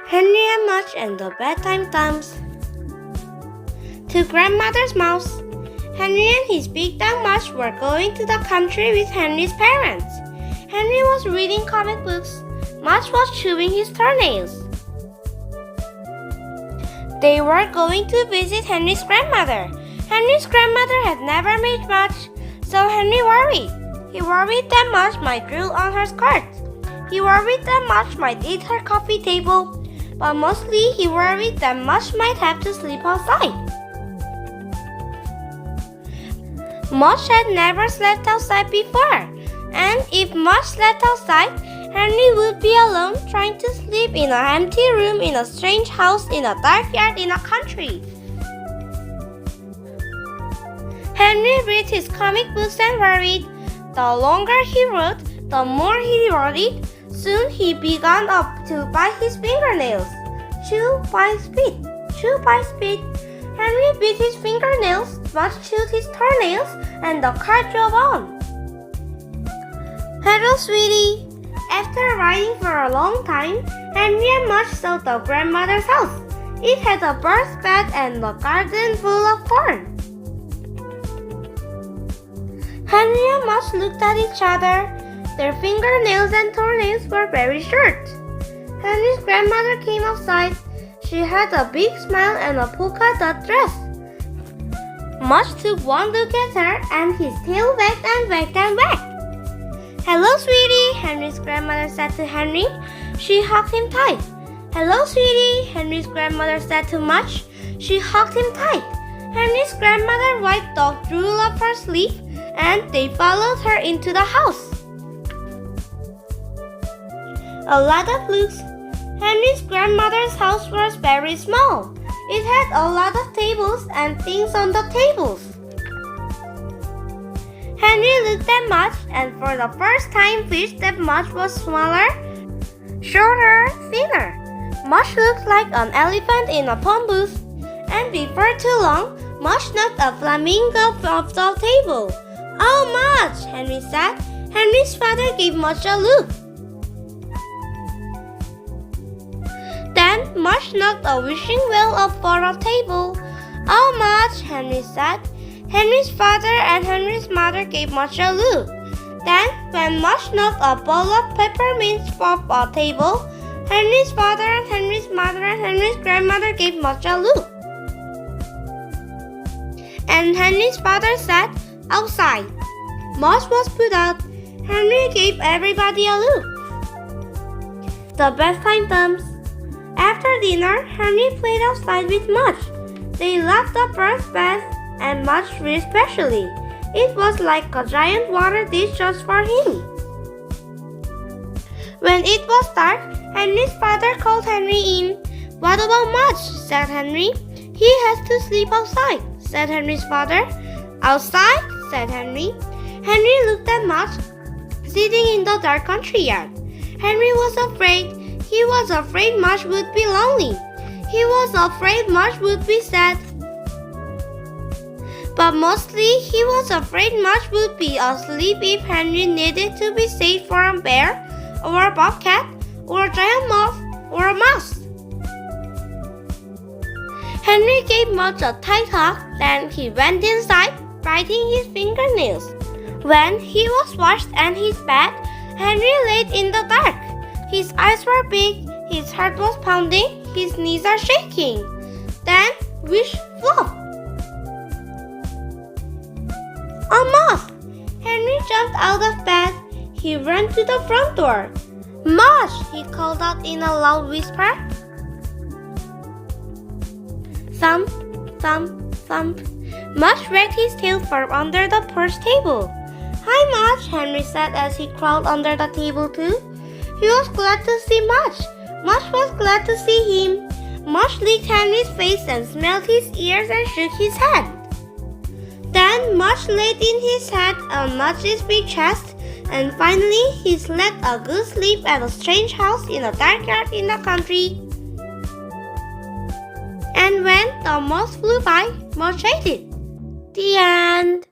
Henry and Mudge and the Bedtime Thumps. To Grandmother's mouse. Henry and his big dog Mudge were going to the country with Henry's parents. Henry was reading comic books. Mudge was chewing his toenails. They were going to visit Henry's grandmother. Henry's grandmother had never met Mudge, so Henry worried. He worried that Mudge might drool on her skirt. He worried that Mudge might eat her coffee table, but mostly he worried that Mudge might have to sleep outside. Mudge had never slept outside before, and if Mudge slept outside, Henry would be alone trying to sleep in an empty room in a strange house in a dark yard in a country. Henry read his comic books and worried. The longer he wrote, the more he worried. Soon he began to bite his fingernails. Chew by speed, chew by speed. Henry bit his fingernails, Mudge chewed his toenails, and the car drove on. Hello, sweetie. After riding for a long time, Henry and Mudge saw the grandmother's house. It had a bird's bed and a garden full of corn. Henry and Mudge looked at each other. Their fingernails and toenails were very short. Henry's grandmother came outside. She had a big smile and a polka dot dress. Mudge took one look at her and his tail wagged and wagged and wagged. Hello, sweetie, Henry's grandmother said to Henry. She hugged him tight. Hello, sweetie, Henry's grandmother said to Mudge. She hugged him tight. Henry's grandmother wiped the drool off her sleeve and they followed her into the house. A lot of looks. Henry's grandmother's house was very small. It had a lot of tables and things on the tables. Henry looked at Mudge and for the first time wished that Mudge was smaller, shorter, thinner. Mudge looked like an elephant in a phone booth. And before too long, Mudge knocked a flamingo off the table. Oh, Mudge, Henry said. Henry's father gave Mudge a look. Then Mudge knocked a wishing well off the table. Oh, Mudge, Henry said. Henry's father and Henry's mother gave Mudge a look. Then, when Mudge knocked a bowl of peppermints off a table, Henry's father and Henry's mother and Henry's grandmother gave Mudge a look. And Henry's father said, outside. Mudge was put out. Henry gave everybody a look. The Bedtime Thumps. After dinner, Henry played outside with Mudge. They loved the bird's bath and Mudge especially. It was like a giant water dish just for him. When it was dark, Henry's father called Henry in. What about Mudge? Said Henry. He has to sleep outside, said Henry's father. Outside? Said Henry. Henry looked at Mudge, sitting in the dark country yard. Henry was afraid. He was afraid Mudge would be lonely. He was afraid Mudge would be sad. But mostly he was afraid Mudge would be asleep if Henry needed to be saved from a bear, or a bobcat, or a giant moth, or a mouse. Henry gave Mudge a tight hug, then he went inside, biting his fingernails. When he was washed and his bed, Henry laid in the dark. His eyes were big, his heart was pounding, his knees are shaking. Then, wish, flop! A moth! Henry jumped out of bed. He ran to the front door. Mudge! He called out in a loud whisper. Thump, thump, thump. Mudge wagged his tail from under the porch table. Hi, Mudge, Henry said as he crawled under the table too. He was glad to see Mudge. Mudge was glad to see him. Mudge licked Henry's face and smelled his ears and shook his head. Then Mudge laid in his head on Mudge's big chest, and finally he slept a good sleep at a strange house in a dark yard in the country. And when the moth flew by, Mudge ate it. The end.